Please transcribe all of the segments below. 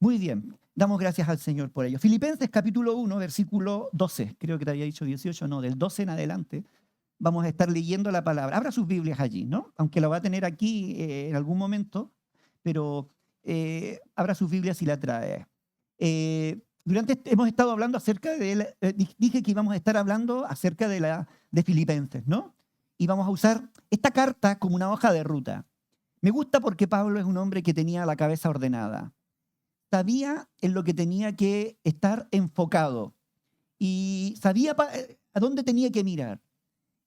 Muy bien, damos gracias al Señor por ello. Filipenses capítulo 1, versículo 12, creo que te había dicho 18, no, del 12 en adelante, vamos a estar leyendo la palabra. Abra sus Biblias allí, ¿no? Aunque la va a tener aquí en algún momento, pero abra sus Biblias y la trae. Hemos estado hablando acerca de, dije que íbamos a estar hablando acerca de Filipenses, ¿no? Y vamos a usar esta carta como una hoja de ruta. Me gusta porque Pablo es un hombre que tenía la cabeza ordenada. Sabía en lo que tenía que estar enfocado y sabía a dónde tenía que mirar.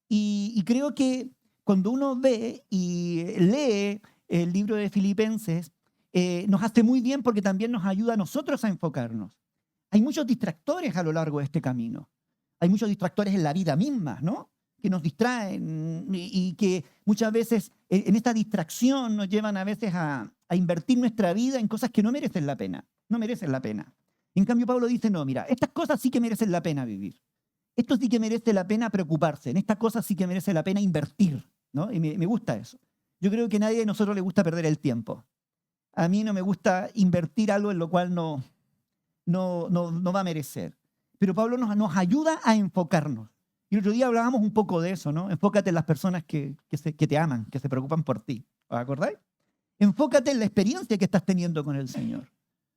Y creo que cuando uno ve y lee el libro de Filipenses, nos hace muy bien porque también nos ayuda a nosotros a enfocarnos. Hay muchos distractores a lo largo de este camino. Hay muchos distractores en la vida misma, ¿no? Que nos distraen y que muchas veces en esta distracción nos llevan a veces a invertir nuestra vida en cosas que no merecen la pena. No merecen la pena. En cambio, Pablo dice, no, mira, estas cosas sí que merecen la pena vivir. Esto sí que merece la pena preocuparse. En estas cosas sí que merece la pena invertir, ¿no? Y me gusta eso. Yo creo que a nadie de nosotros le gusta perder el tiempo. A mí no me gusta invertir algo en lo cual no va a merecer. Pero Pablo nos ayuda a enfocarnos. Y el otro día hablábamos un poco de eso, ¿no? Enfócate en las personas que te aman, que se preocupan por ti. ¿Os acordáis? Enfócate en la experiencia que estás teniendo con el Señor.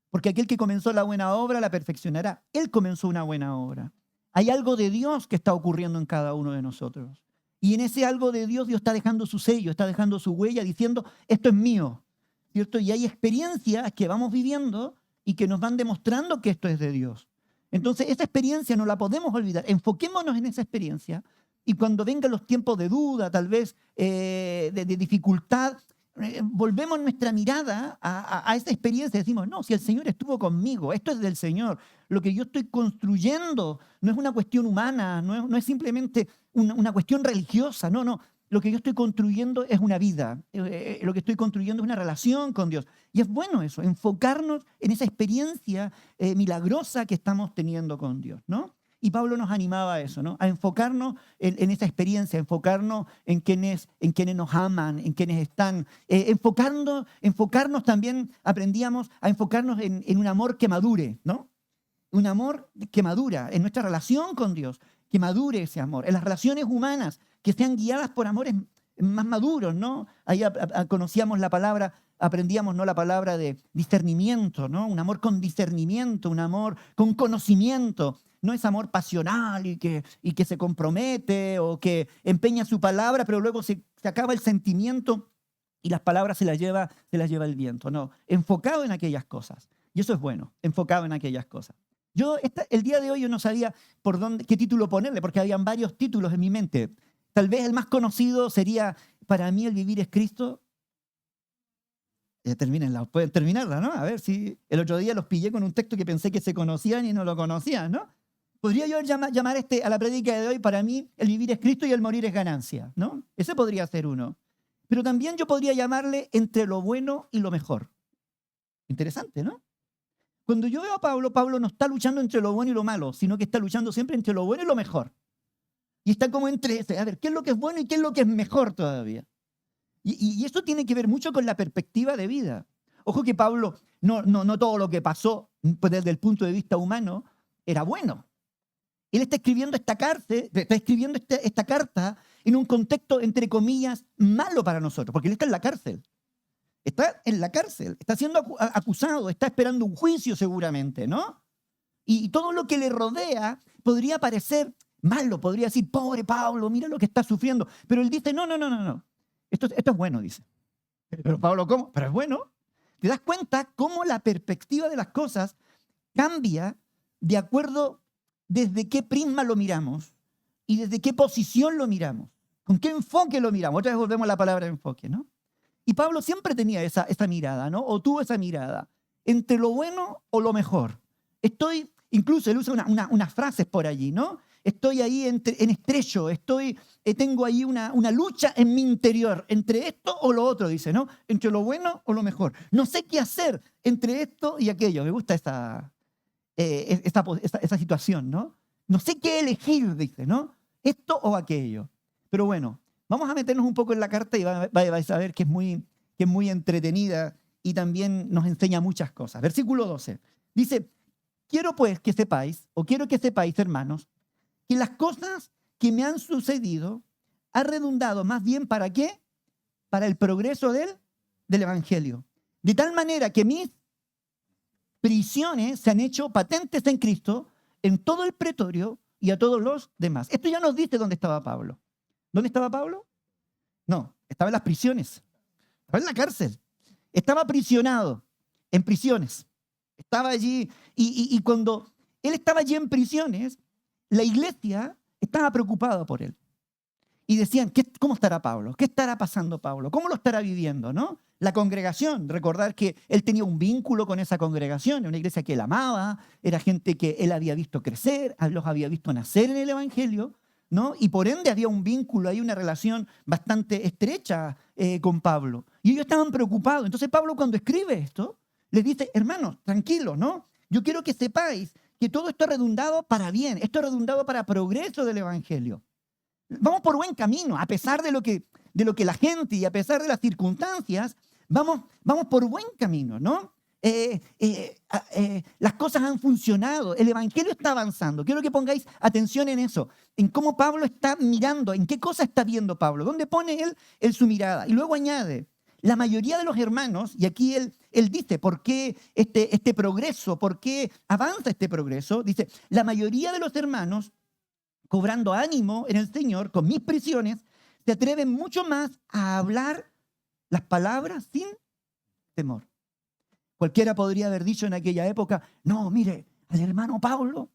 Porque aquel que comenzó la buena obra la perfeccionará. Él comenzó una buena obra. Hay algo de Dios que está ocurriendo en cada uno de nosotros. Y en ese algo de Dios, Dios está dejando su sello, está dejando su huella, diciendo, esto es mío, ¿cierto? Y hay experiencias que vamos viviendo y que nos van demostrando que esto es de Dios. Entonces, esa experiencia no la podemos olvidar. Enfoquémonos en esa experiencia y cuando vengan los tiempos de duda, tal vez de dificultad, volvemos nuestra mirada a esa experiencia y decimos, no, si el Señor estuvo conmigo, esto es del Señor. Lo que yo estoy construyendo no es una cuestión humana, no es simplemente una cuestión religiosa, no. Lo que yo estoy construyendo es una vida, lo que estoy construyendo es una relación con Dios. Y es bueno eso, enfocarnos en esa experiencia milagrosa que estamos teniendo con Dios, ¿no? Y Pablo nos animaba a eso, ¿no? A enfocarnos en esa experiencia, enfocarnos en quienes nos aman, en quienes están. Enfocarnos también, aprendíamos a enfocarnos en un amor que madure, ¿no? Un amor que madura en nuestra relación con Dios, que madure ese amor. En las relaciones humanas, que sean guiadas por amores más maduros, ¿no? Ahí conocíamos la palabra, aprendíamos, ¿no? La palabra de discernimiento, ¿no? Un amor con discernimiento, un amor con conocimiento. No es amor pasional y que se compromete o que empeña su palabra, pero luego se acaba el sentimiento y las palabras se las lleva el viento. No, enfocado en aquellas cosas. Y eso es bueno, enfocado en aquellas cosas. El día de hoy yo no sabía qué título ponerle, porque habían varios títulos en mi mente. Tal vez el más conocido sería, para mí el vivir es Cristo. Termínenla, pueden terminarla, ¿no? A ver si el otro día los pillé con un texto que pensé que se conocían y no lo conocían, ¿no? Podría yo llamar a la prédica de hoy, para mí el vivir es Cristo y el morir es ganancia, ¿no? Ese podría ser uno. Pero también yo podría llamarle entre lo bueno y lo mejor. Interesante, ¿no? Cuando yo veo a Pablo no está luchando entre lo bueno y lo malo, sino que está luchando siempre entre lo bueno y lo mejor. Y está como entre ese, a ver, ¿qué es lo que es bueno y qué es lo que es mejor todavía? Y esto tiene que ver mucho con la perspectiva de vida. Ojo que Pablo, no todo lo que pasó pues, desde el punto de vista humano era bueno. Él está escribiendo esta carta en un contexto, entre comillas, malo para nosotros, porque él está en la cárcel. Está en la cárcel, está siendo acusado, está esperando un juicio seguramente, ¿no? Y todo lo que le rodea podría parecer malo, podría decir, pobre Pablo, mira lo que está sufriendo. Pero él dice, no. Esto es bueno, dice. Pero Pablo, ¿cómo? Pero es bueno. ¿Te das cuenta cómo la perspectiva de las cosas cambia de acuerdo desde qué prisma lo miramos y desde qué posición lo miramos? ¿Con qué enfoque lo miramos? Otra vez volvemos a la palabra enfoque, ¿no? Y Pablo siempre tenía esa mirada, ¿no? O tuvo esa mirada, entre lo bueno o lo mejor. Incluso él usa unas frases por allí, ¿no? Estoy ahí en estrecho, tengo ahí una lucha en mi interior, entre esto o lo otro, dice, ¿no? Entre lo bueno o lo mejor. No sé qué hacer entre esto y aquello. Me gusta esa situación, ¿no? No sé qué elegir, dice, ¿no? Esto o aquello. Pero bueno, vamos a meternos un poco en la carta y vais a ver que es muy entretenida y también nos enseña muchas cosas. Versículo 12. Dice, quiero pues que sepáis, o quiero que sepáis, hermanos, que las cosas que me han sucedido han redundado más bien ¿para qué? Para el progreso del Evangelio. De tal manera que mis prisiones se han hecho patentes en Cristo, en todo el pretorio y a todos los demás. Esto ya nos dice dónde estaba Pablo. ¿Dónde estaba Pablo? No, estaba en las prisiones. Estaba en la cárcel. Estaba aprisionado en prisiones. Estaba allí y cuando él estaba allí en prisiones, la iglesia estaba preocupada por él. Y decían, ¿cómo estará Pablo? ¿Qué estará pasando Pablo? ¿Cómo lo estará viviendo? ¿No? La congregación, recordar que él tenía un vínculo con esa congregación, una iglesia que él amaba, era gente que él había visto crecer, los había visto nacer en el Evangelio, ¿no? Y por ende había un vínculo, hay una relación bastante estrecha con Pablo. Y ellos estaban preocupados. Entonces Pablo cuando escribe esto, les dice, hermanos, tranquilos, ¿no? Yo quiero que sepáis que todo esto ha redundado para bien, esto ha redundado para progreso del Evangelio. Vamos por buen camino, a pesar de lo que la gente y a pesar de las circunstancias, vamos por buen camino, ¿no? Las cosas han funcionado, el Evangelio está avanzando. Quiero que pongáis atención en eso, en cómo Pablo está mirando, en qué cosa está viendo Pablo, dónde pone él su mirada. Y luego añade, la mayoría de los hermanos, y aquí él dice por qué este progreso, por qué avanza este progreso, dice, la mayoría de los hermanos, cobrando ánimo en el Señor, con mis prisiones, se atreven mucho más a hablar las palabras sin temor. Cualquiera podría haber dicho en aquella época, no, mire, al hermano Pablo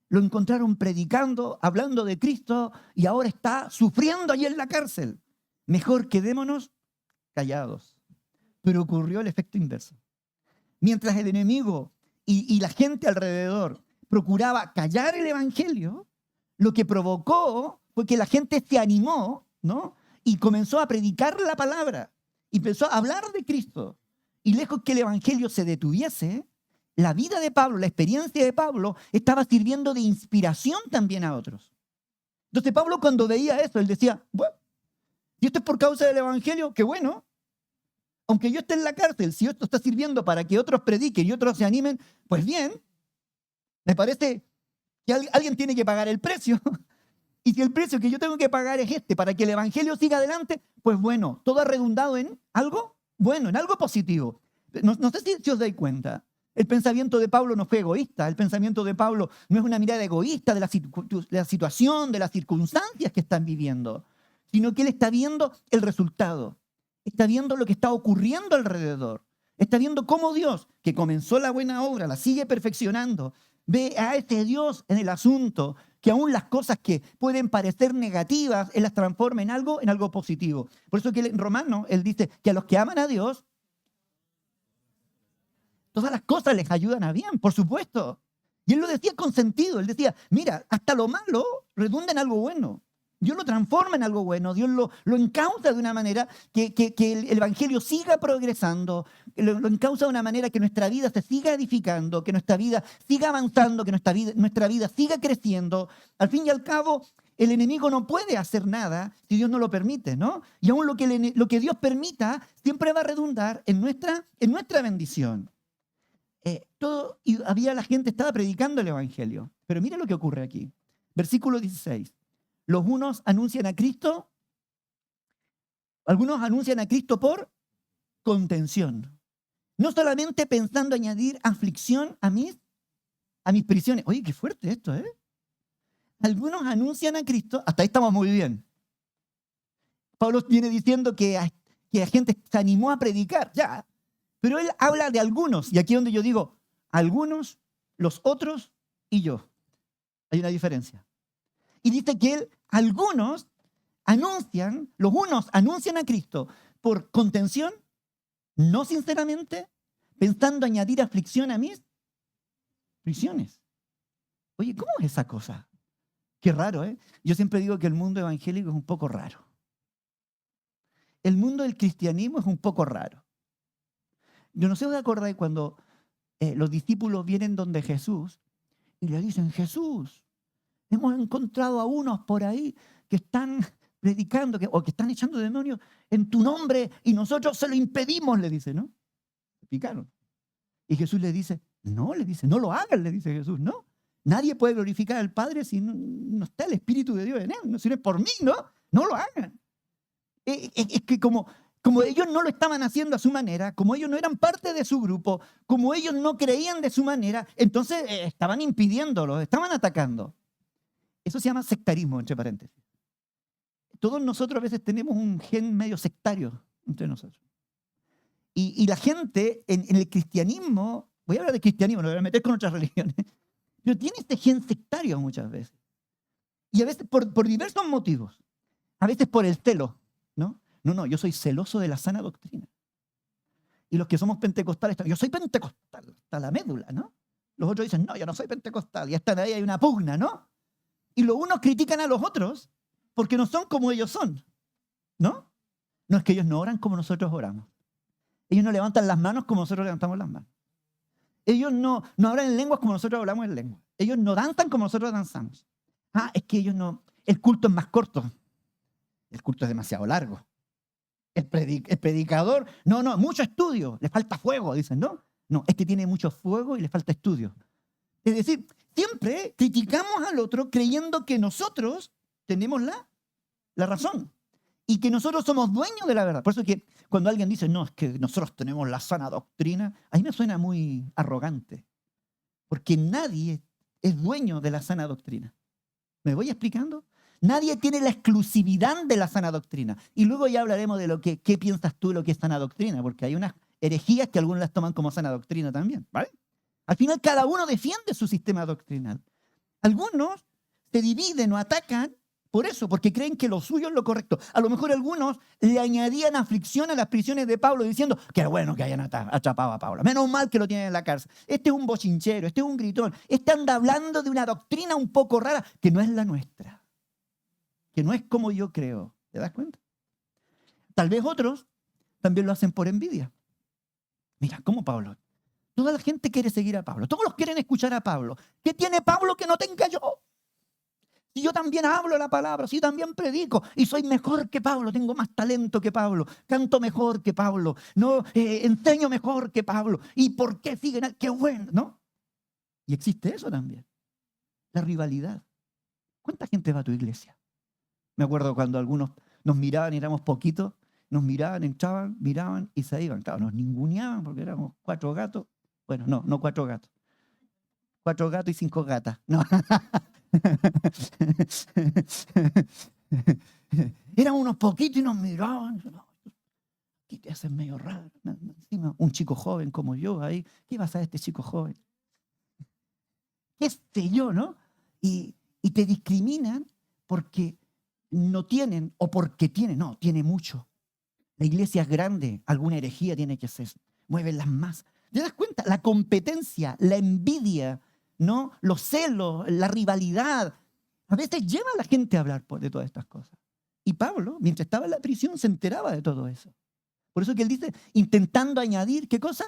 lo encontraron predicando, hablando de Cristo y ahora está sufriendo allí en la cárcel. Mejor quedémonos callados. Pero ocurrió el efecto inverso. Mientras el enemigo y la gente alrededor procuraba callar el Evangelio, lo que provocó fue que la gente se animó, ¿no? Y comenzó a predicar la palabra. Y empezó a hablar de Cristo. Y lejos que el Evangelio se detuviese, la vida de Pablo, la experiencia de Pablo, estaba sirviendo de inspiración también a otros. Entonces Pablo cuando veía eso, él decía, bueno, si esto es por causa del Evangelio, qué bueno. Aunque yo esté en la cárcel, si esto está sirviendo para que otros prediquen y otros se animen, pues bien, me parece que alguien tiene que pagar el precio. Y si el precio que yo tengo que pagar es para que el Evangelio siga adelante, pues bueno, todo ha redundado en algo bueno, en algo positivo. No sé si os dais cuenta. El pensamiento de Pablo no fue egoísta. El pensamiento de Pablo no es una mirada egoísta de la situación, de las circunstancias que están viviendo, sino que él está viendo el resultado. Está viendo lo que está ocurriendo alrededor. Está viendo cómo Dios, que comenzó la buena obra, la sigue perfeccionando. Ve a ese Dios en el asunto, que aún las cosas que pueden parecer negativas, Él las transforma en algo positivo. Por eso que en Romanos, Él dice que a los que aman a Dios, todas las cosas les ayudan a bien, por supuesto. Y Él lo decía con sentido. Él decía, mira, hasta lo malo redunda en algo bueno. Dios lo transforma en algo bueno, Dios lo encausa de una manera que el Evangelio siga progresando, lo encausa de una manera que nuestra vida se siga edificando, que nuestra vida siga avanzando, que nuestra vida siga creciendo. Al fin y al cabo, el enemigo no puede hacer nada si Dios no lo permite, ¿no? Y aún lo que Dios permita siempre va a redundar en nuestra bendición. Y la gente estaba predicando el Evangelio, pero mira lo que ocurre aquí. Versículo 16. Los unos anuncian a Cristo, algunos anuncian a Cristo por contención. No solamente pensando añadir aflicción a mis prisiones. Oye, qué fuerte esto, ¿eh? Algunos anuncian a Cristo, hasta ahí estamos muy bien. Pablo viene diciendo que la gente se animó a predicar, ya. Pero él habla de algunos, y aquí es donde yo digo, algunos, los otros y yo. Hay una diferencia. Y dice que los unos anuncian a Cristo por contención, no sinceramente, pensando añadir aflicción a mis prisiones. Oye, ¿cómo es esa cosa? Qué raro, ¿eh? Yo siempre digo que el mundo evangélico es un poco raro. El mundo del cristianismo es un poco raro. Yo no sé si os acordáis cuando los discípulos vienen donde Jesús y le dicen, Jesús, hemos encontrado a unos por ahí que están predicando o que están echando demonios en tu nombre y nosotros se lo impedimos, le dice, ¿no? glorificaron. Y Jesús le dice, no lo hagan, le dice Jesús, no. Nadie puede glorificar al Padre si no está el Espíritu de Dios en él, no, si no es por mí, no lo hagan. Es que como ellos no lo estaban haciendo a su manera, como ellos no eran parte de su grupo, como ellos no creían de su manera, entonces estaban impidiéndolo, estaban atacando. Eso se llama sectarismo, entre paréntesis. Todos nosotros a veces tenemos un gen medio sectario entre nosotros. Y la gente en el cristianismo, voy a hablar de cristianismo, no voy a meter con otras religiones, pero tiene este gen sectario muchas veces. Y a veces por diversos motivos. A veces por el celo, ¿no? No, yo soy celoso de la sana doctrina. Y los que somos pentecostales, yo soy pentecostal, hasta la médula, ¿no? Los otros dicen, no, yo no soy pentecostal. Y hasta ahí hay una pugna, ¿no? Y los unos critican a los otros porque no son como ellos son, ¿no? No es que ellos no oran como nosotros oramos. Ellos no levantan las manos como nosotros levantamos las manos. Ellos no hablan en lenguas como nosotros hablamos en lenguas. Ellos no danzan como nosotros danzamos. Es que ellos no... El culto es más corto. El culto es demasiado largo. El predicador, no, mucho estudio, le falta fuego, dicen, ¿no? No, es que tiene mucho fuego y le falta estudio. Es decir, siempre criticamos al otro creyendo que nosotros tenemos la razón y que nosotros somos dueños de la verdad. Por eso es que cuando alguien dice, no, es que nosotros tenemos la sana doctrina, a mí me suena muy arrogante, porque nadie es dueño de la sana doctrina. ¿Me voy explicando? Nadie tiene la exclusividad de la sana doctrina. Y luego ya hablaremos de qué piensas tú de lo que es sana doctrina, porque hay unas herejías que algunos las toman como sana doctrina también, ¿vale? Al final cada uno defiende su sistema doctrinal. Algunos se dividen o atacan por eso, porque creen que lo suyo es lo correcto. A lo mejor algunos le añadían aflicción a las prisiones de Pablo diciendo, qué bueno que hayan atrapado a Pablo, menos mal que lo tienen en la cárcel. Este es un bochinchero, este es un gritón, este anda hablando de una doctrina un poco rara que no es la nuestra, que no es como yo creo. ¿Te das cuenta? Tal vez otros también lo hacen por envidia. Mira, ¿cómo Pablo? Toda la gente quiere seguir a Pablo. Todos los quieren escuchar a Pablo. ¿Qué tiene Pablo que no tenga yo? Si yo también hablo la palabra, si yo también predico y soy mejor que Pablo, tengo más talento que Pablo, canto mejor que Pablo, no enseño mejor que Pablo. ¿Y por qué siguen? ¡Qué bueno! ¿No? Y existe eso también. La rivalidad. ¿Cuánta gente va a tu iglesia? Me acuerdo cuando algunos nos miraban y éramos poquitos, nos miraban, entraban, miraban y se iban. Claro, nos ninguneaban porque éramos 4 gatos. Bueno, no 4 gatos. 4 gatos y 5 gatas. No. Éramos unos poquitos y nos miraban. ¿Qué te haces medio raro? Encima, un chico joven como yo ahí. ¿Qué va a hacer este chico joven? ¿Qué sé yo, no? Y te discriminan porque no tienen o porque tienen. No, tiene mucho. La iglesia es grande, alguna herejía tiene que ser. Mueven las masas. ¿Te das cuenta? La competencia, la envidia, ¿no? Los celos, la rivalidad. A veces lleva a la gente a hablar de todas estas cosas. Y Pablo, mientras estaba en la prisión, se enteraba de todo eso. Por eso que él dice, intentando añadir, ¿qué cosa?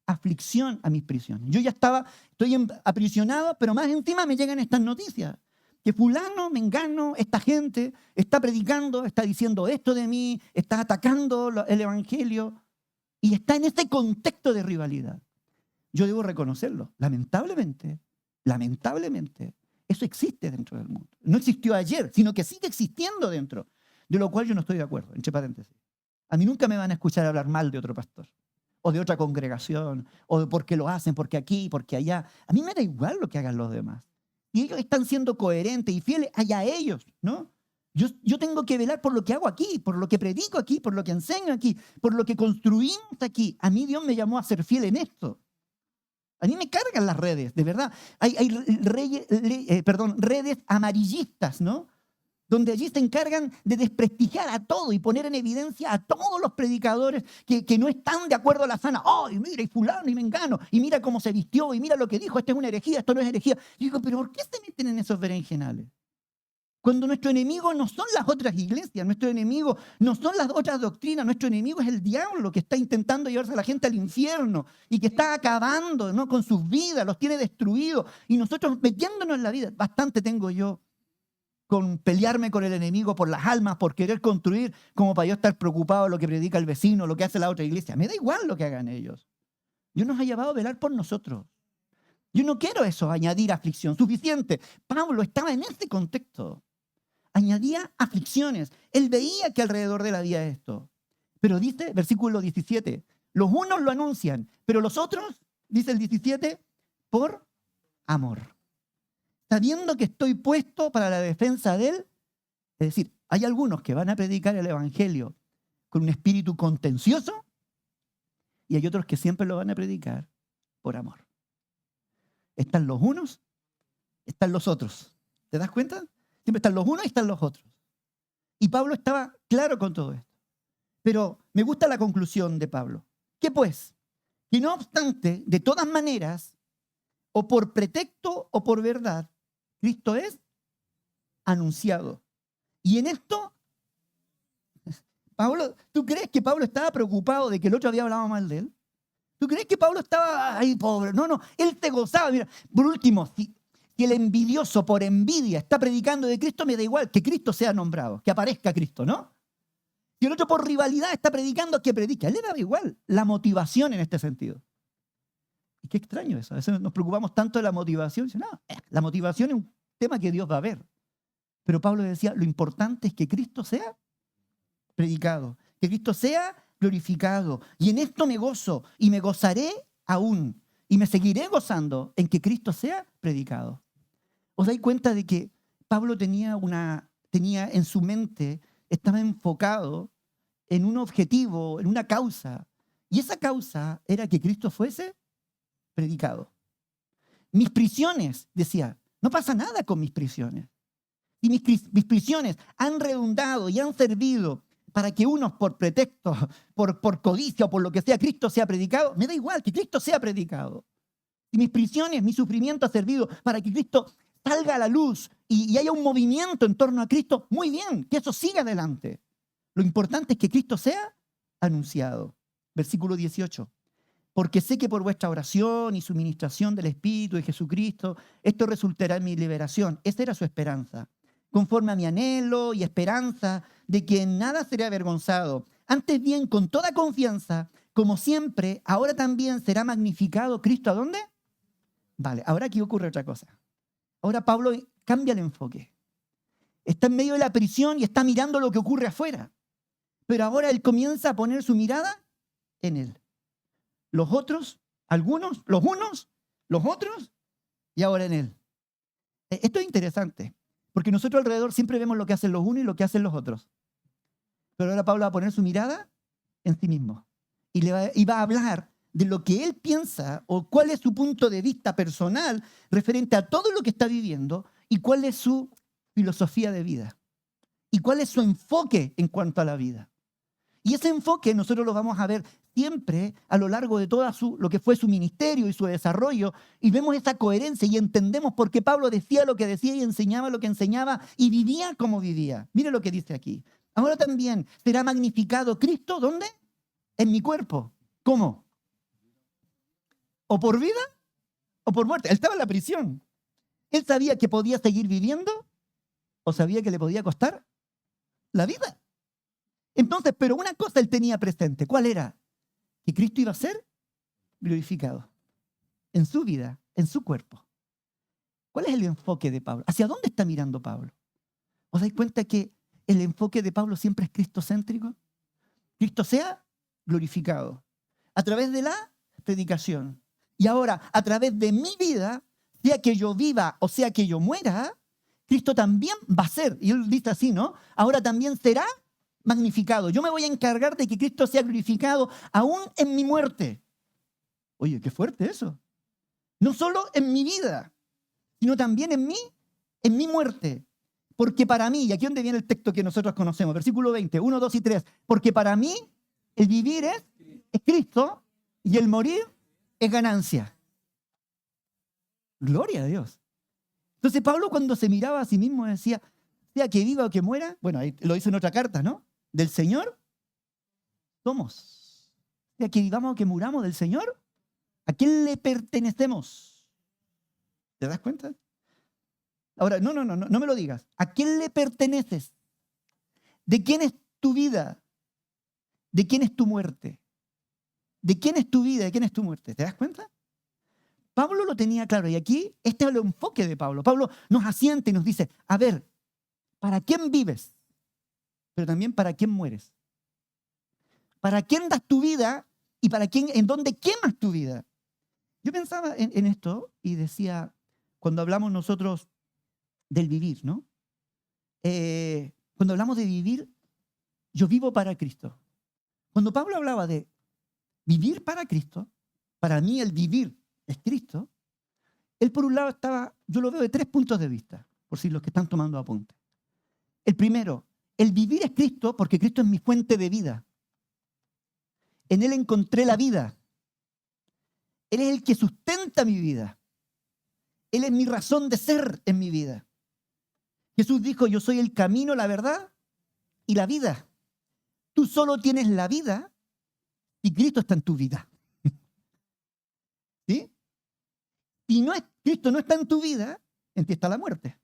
Aflicción a mis prisiones. Yo ya estoy aprisionado, pero más encima me llegan estas noticias. Que fulano, mengano, esta gente está predicando, está diciendo esto de mí, está atacando el evangelio y está en este contexto de rivalidad. Yo debo reconocerlo. Lamentablemente, eso existe dentro del mundo. No existió ayer, sino que sigue existiendo dentro, de lo cual yo no estoy de acuerdo, entre paréntesis. A mí nunca me van a escuchar hablar mal de otro pastor, o de otra congregación, o de por qué lo hacen, porque aquí, porque allá. A mí me da igual lo que hagan los demás. Y ellos están siendo coherentes y fieles allá ellos, ¿no? Yo tengo que velar por lo que hago aquí, por lo que predico aquí, por lo que enseño aquí, por lo que construimos aquí. A mí Dios me llamó a ser fiel en esto. A mí me cargan las redes, de verdad. Hay redes amarillistas, ¿no? Donde allí se encargan de desprestigiar a todo y poner en evidencia a todos los predicadores que no están de acuerdo a la sana. ¡Ay, mira, y fulano, y mengano! Y mira cómo se vistió, y mira lo que dijo. Esto es una herejía, esto no es herejía. Y digo, ¿pero por qué se meten en esos berenjenales? Cuando nuestro enemigo no son las otras iglesias, nuestro enemigo no son las otras doctrinas, nuestro enemigo es el diablo que está intentando llevarse a la gente al infierno y que está acabando, ¿no?, con sus vidas, los tiene destruidos. Y nosotros metiéndonos en la vida, bastante tengo yo con pelearme con el enemigo por las almas, por querer construir, como para yo estar preocupado de lo que predica el vecino, lo que hace la otra iglesia. Me da igual lo que hagan ellos. Dios nos ha llevado a velar por nosotros. Yo no quiero eso, añadir aflicción. Suficiente. Pablo estaba en este contexto. Añadía aflicciones. Él veía que alrededor de él había esto. Pero dice, versículo 17, los unos lo anuncian, pero los otros, dice el 17, por amor. Sabiendo que estoy puesto para la defensa de él, es decir, hay algunos que van a predicar el evangelio con un espíritu contencioso y hay otros que siempre lo van a predicar por amor. Están los unos, están los otros. ¿Te das cuenta? Siempre están los unos y están los otros. Y Pablo estaba claro con todo esto. Pero me gusta la conclusión de Pablo. ¿Qué pues? Que no obstante, de todas maneras, o por pretexto o por verdad, Cristo es anunciado. Y en esto, Pablo, ¿tú crees que Pablo estaba preocupado de que el otro había hablado mal de él? ¿Tú crees que Pablo estaba ahí pobre? No, él se gozaba. Mira, por último, si el envidioso por envidia está predicando de Cristo, me da igual que Cristo sea nombrado, que aparezca Cristo, ¿no? Si el otro por rivalidad está predicando, que predique. A él le daba igual la motivación en este sentido. Y qué extraño eso. A veces nos preocupamos tanto de la motivación. No, la motivación es un tema que Dios va a ver. Pero Pablo decía, lo importante es que Cristo sea predicado, que Cristo sea glorificado. Y en esto me gozo y me gozaré aún. Y me seguiré gozando en que Cristo sea predicado. ¿Os dais cuenta de que Pablo tenía en su mente, estaba enfocado en un objetivo, en una causa? Y esa causa era que Cristo fuese predicado. Mis prisiones, decía, no pasa nada con mis prisiones. Y mis prisiones han redundado y han servido para que unos por pretexto, por codicia o por lo que sea, Cristo sea predicado. Me da igual que Cristo sea predicado. Y mis prisiones, mi sufrimiento ha servido para que Cristo salga a la luz y haya un movimiento en torno a Cristo. Muy bien, que eso siga adelante. Lo importante es que Cristo sea anunciado. Versículo 18. Porque sé que por vuestra oración y suministración del Espíritu de Jesucristo, esto resultará en mi liberación. Esa era su esperanza. Conforme a mi anhelo y esperanza de que en nada seré avergonzado. Antes bien, con toda confianza, como siempre, ahora también será magnificado Cristo. ¿A dónde? Vale, ahora aquí ocurre otra cosa. Ahora Pablo cambia el enfoque. Está en medio de la prisión y está mirando lo que ocurre afuera. Pero ahora él comienza a poner su mirada en él. Los otros, algunos, los unos, los otros, y ahora en él. Esto es interesante, porque nosotros alrededor siempre vemos lo que hacen los unos y lo que hacen los otros. Pero ahora Pablo va a poner su mirada en sí mismo. Y va a hablar de lo que él piensa o cuál es su punto de vista personal referente a todo lo que está viviendo y cuál es su filosofía de vida. Y cuál es su enfoque en cuanto a la vida. Y ese enfoque nosotros lo vamos a ver siempre a lo largo de todo lo que fue su ministerio y su desarrollo, y vemos esa coherencia y entendemos por qué Pablo decía lo que decía y enseñaba lo que enseñaba y vivía como vivía. Mire lo que dice aquí. Ahora también será magnificado Cristo, ¿dónde? En mi cuerpo. ¿Cómo? ¿O por vida o por muerte? Él estaba en la prisión. Él sabía que podía seguir viviendo o sabía que le podía costar la vida. Entonces, pero una cosa él tenía presente. ¿Cuál era? Que Cristo iba a ser glorificado en su vida, en su cuerpo. ¿Cuál es el enfoque de Pablo? ¿Hacia dónde está mirando Pablo? ¿Os dais cuenta que el enfoque de Pablo siempre es cristocéntrico? Cristo sea glorificado a través de la predicación. Y ahora, a través de mi vida, sea que yo viva o sea que yo muera, Cristo también va a ser, y él dice así, ¿no? Ahora también será magnificado. Yo me voy a encargar de que Cristo sea glorificado aún en mi muerte. Oye, qué fuerte eso. No solo en mi vida, sino también en mi muerte. Porque para mí, y aquí es donde viene el texto que nosotros conocemos, versículo 20, 1, 2 y 3, porque para mí el vivir es Cristo y el morir es ganancia. Gloria a Dios. Entonces Pablo cuando se miraba a sí mismo decía, sea que viva o que muera, bueno, ahí lo dice en otra carta, ¿no? Del Señor somos. Sea que vivamos o que muramos del Señor, ¿a quién le pertenecemos? ¿Te das cuenta? Ahora, no me lo digas. ¿A quién le perteneces? ¿De quién es tu vida? ¿De quién es tu muerte? ¿De quién es tu vida? ¿De quién es tu muerte? ¿Te das cuenta? Pablo lo tenía claro y aquí este es el enfoque de Pablo. Pablo nos asienta y nos dice, a ver, ¿para quién vives? Pero también ¿para quién mueres? ¿Para quién das tu vida y para quién, en dónde quemas tu vida? Yo pensaba en esto y decía, cuando hablamos nosotros del vivir, ¿no? Cuando hablamos de vivir, yo vivo para Cristo. Cuando Pablo hablaba de vivir para Cristo, para mí el vivir es Cristo, él por un lado estaba, yo lo veo de 3 puntos de vista, por si los que están tomando apunte. El primero, el vivir es Cristo porque Cristo es mi fuente de vida. En Él encontré la vida. Él es el que sustenta mi vida. Él es mi razón de ser en mi vida. Jesús dijo, yo soy el camino, la verdad y la vida. Tú solo tienes la vida y Cristo está en tu vida. ¿Sí? Si Cristo no está en tu vida, en ti está la muerte.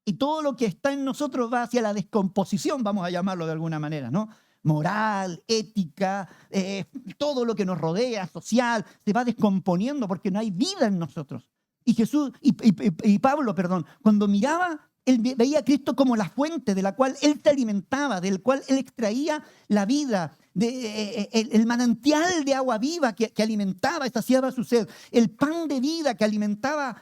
Y todo lo que está en nosotros va hacia la descomposición, vamos a llamarlo de alguna manera, ¿no? Moral, ética, todo lo que nos rodea, social, se va descomponiendo porque no hay vida en nosotros. Y Jesús, y Pablo, perdón, cuando miraba, él veía a Cristo como la fuente de la cual él se alimentaba, del cual él extraía la vida, el manantial de agua viva que alimentaba y saciaba su sed, el pan de vida que alimentaba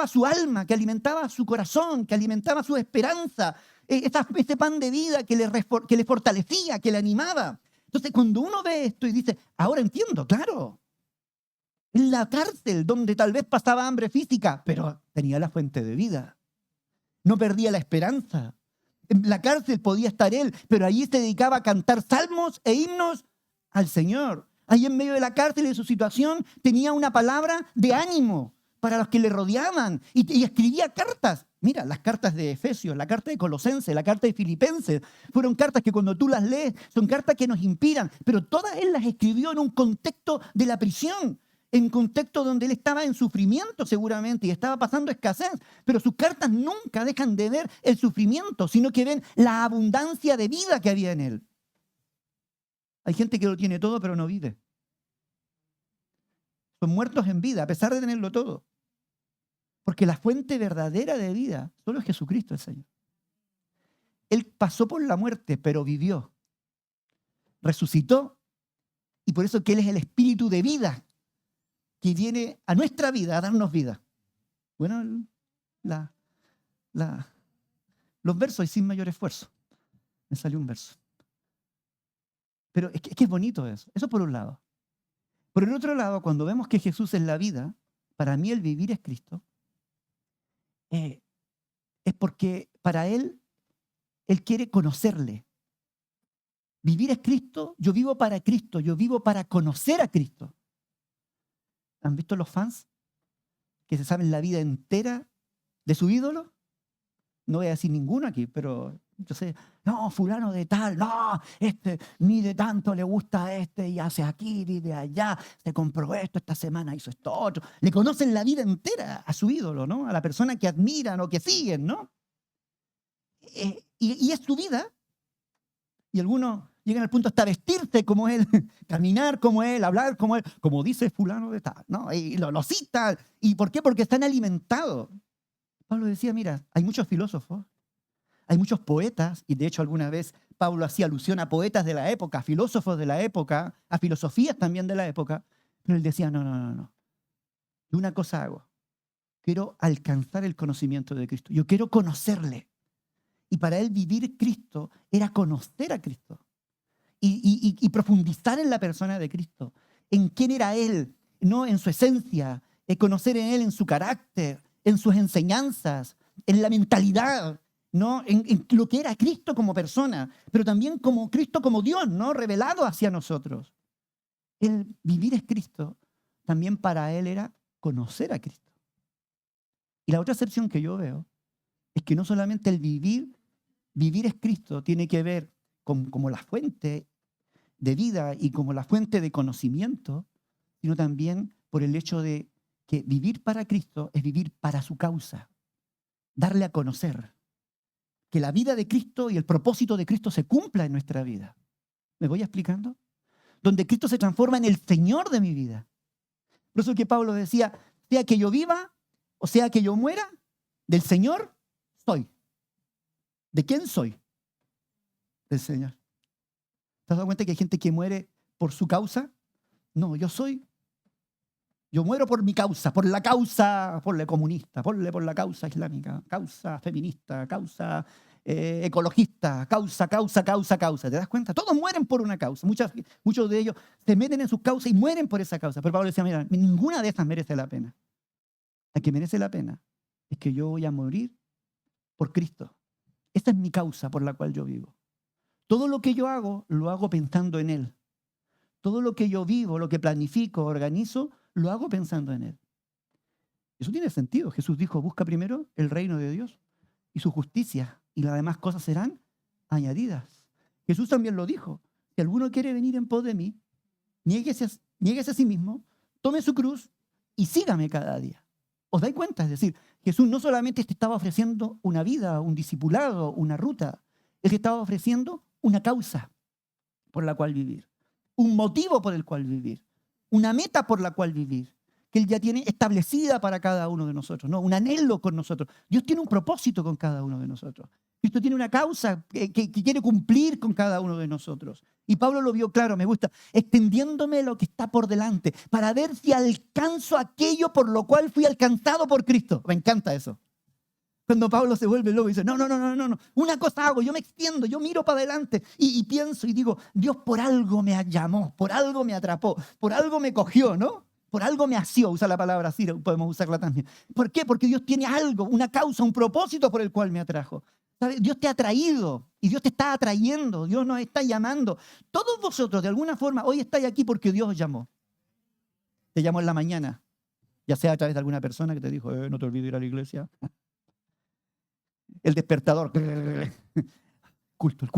su alma, que alimentaba su corazón, que alimentaba su esperanza, este pan de vida que le fortalecía, que le animaba. Entonces, cuando uno ve esto y dice, ahora entiendo, claro, en la cárcel donde tal vez pasaba hambre física, pero tenía la fuente de vida. No perdía la esperanza. En la cárcel podía estar él, pero allí se dedicaba a cantar salmos e himnos al Señor. Ahí en medio de la cárcel y de su situación tenía una palabra de ánimo para los que le rodeaban y escribía cartas. Mira, las cartas de Efesios, la carta de Colosenses, la carta de Filipenses, fueron cartas que cuando tú las lees son cartas que nos inspiran, pero todas él las escribió en un contexto de la prisión, en un contexto donde él estaba en sufrimiento seguramente y estaba pasando escasez, pero sus cartas nunca dejan de ver el sufrimiento, sino que ven la abundancia de vida que había en él. Hay gente que lo tiene todo pero no vive. Son muertos en vida a pesar de tenerlo todo. Porque la fuente verdadera de vida solo es Jesucristo el Señor. Él pasó por la muerte, pero vivió. Resucitó. Y por eso que Él es el espíritu de vida que viene a nuestra vida a darnos vida. Bueno, los versos y sin mayor esfuerzo. Me salió un verso. Pero es que es bonito eso. Eso por un lado. Por el otro lado, cuando vemos que Jesús es la vida, para mí el vivir es Cristo. Es porque para Él quiere conocerle. Vivir es Cristo, yo vivo para Cristo, yo vivo para conocer a Cristo. ¿Han visto los fans que se saben la vida entera de su ídolo? No voy a decir ninguno aquí, pero yo sé, no, fulano de tal, no, mide tanto, le gusta a este y hace aquí, vive allá, se compró esto, esta semana hizo esto otro. Le conocen la vida entera a su ídolo, ¿no? A la persona que admiran o que siguen, ¿no? Y es su vida. Y algunos llegan al punto hasta vestirse como él, caminar como él, hablar como él, como dice fulano de tal, ¿no? Y lo citan. ¿Y por qué? Porque están alimentados. Pablo decía, mira, hay muchos filósofos, hay muchos poetas, y de hecho alguna vez Pablo hacía alusión a poetas de la época, a filósofos de la época, a filosofías también de la época, pero él decía, no. Y una cosa hago, quiero alcanzar el conocimiento de Cristo, yo quiero conocerle. Y para él vivir Cristo era conocer a Cristo y profundizar en la persona de Cristo, en quién era Él, no en su esencia, conocer en Él, en su carácter, en sus enseñanzas, en la mentalidad, ¿no? En lo que era Cristo como persona, pero también como Cristo como Dios, ¿no? Revelado hacia nosotros. El vivir es Cristo, también para Él era conocer a Cristo. Y la otra acepción que yo veo es que no solamente el vivir es Cristo, tiene que ver como la fuente de vida y como la fuente de conocimiento, sino también por el hecho de que vivir para Cristo es vivir para su causa, darle a conocer, que la vida de Cristo y el propósito de Cristo se cumpla en nuestra vida. ¿Me voy explicando? donde Cristo se transforma en el Señor de mi vida. Por eso que Pablo decía, sea que yo viva o sea que yo muera, del Señor soy. ¿De quién soy? Del Señor. ¿Te has dado cuenta que hay gente que muere por su causa? No, yo muero por mi causa, por la causa, por la comunista, por la causa islámica, causa feminista, causa ecologista, causa. ¿Te das cuenta? Todos mueren por una causa. Muchos de ellos se meten en sus causas y mueren por esa causa. Pero Pablo decía, mira, ninguna de esas merece la pena. La que merece la pena es que yo voy a morir por Cristo. Esa es mi causa por la cual yo vivo. Todo lo que yo hago, lo hago pensando en Él. Todo lo que yo vivo, lo que planifico, organizo, lo hago pensando en Él. Eso tiene sentido. Jesús dijo, busca primero el reino de Dios y su justicia, y las demás cosas serán añadidas. Jesús también lo dijo. Si alguno quiere venir en pos de mí, niéguese a sí mismo, tome su cruz y sígame cada día. ¿Os dais cuenta? Es decir, Jesús no solamente te estaba ofreciendo una vida, un discipulado, una ruta. Él te estaba ofreciendo una causa por la cual vivir, un motivo por el cual vivir, una meta por la cual vivir, que Él ya tiene establecida para cada uno de nosotros, ¿no? Un anhelo con nosotros. Dios tiene un propósito con cada uno de nosotros. Cristo tiene una causa que quiere cumplir con cada uno de nosotros. Y Pablo lo vio claro, me gusta, extendiéndome lo que está por delante, para ver si alcanzo aquello por lo cual fui alcanzado por Cristo. Me encanta eso. Cuando Pablo se vuelve loco y dice, no. Una cosa hago, yo me extiendo, yo miro para adelante y pienso y digo, Dios por algo me llamó, por algo me atrapó, por algo me cogió, ¿no? Por algo me asió, usa la palabra así, podemos usarla también. ¿Por qué? Porque Dios tiene algo, una causa, un propósito por el cual me atrajo. ¿Sabes? Dios te ha atraído y Dios te está atrayendo, Dios nos está llamando. Todos vosotros, de alguna forma, hoy estáis aquí porque Dios os llamó. Te llamó en la mañana, ya sea a través de alguna persona que te dijo, no te olvides ir a la iglesia. El despertador. El culto.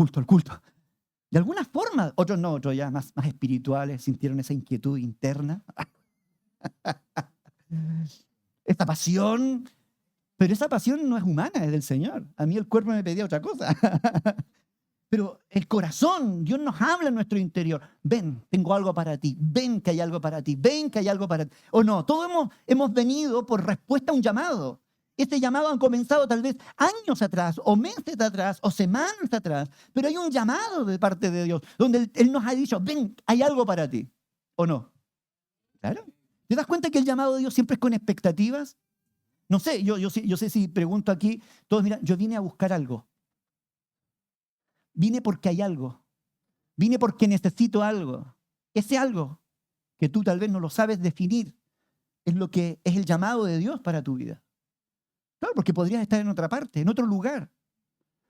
De alguna forma, otros no, otros ya más espirituales, sintieron esa inquietud interna. Esta pasión, pero esa pasión no es humana, es del Señor. A mí el cuerpo me pedía otra cosa. Pero el corazón, Dios nos habla en nuestro interior. Ven, tengo algo para ti. Ven que hay algo para ti. Ven que hay algo para ti. O no, todos hemos venido por respuesta a un llamado. Este llamado han comenzado tal vez años atrás, o meses atrás, o semanas atrás. Pero hay un llamado de parte de Dios, donde Él nos ha dicho, ven, hay algo para ti. ¿O no? Claro. ¿Te das cuenta que el llamado de Dios siempre es con expectativas? No sé, yo sé si pregunto aquí, todos miran, yo vine a buscar algo. Vine porque hay algo. Vine porque necesito algo. Ese algo que tú tal vez no lo sabes definir es lo que es el llamado de Dios para tu vida. Claro, porque podrías estar en otra parte, en otro lugar.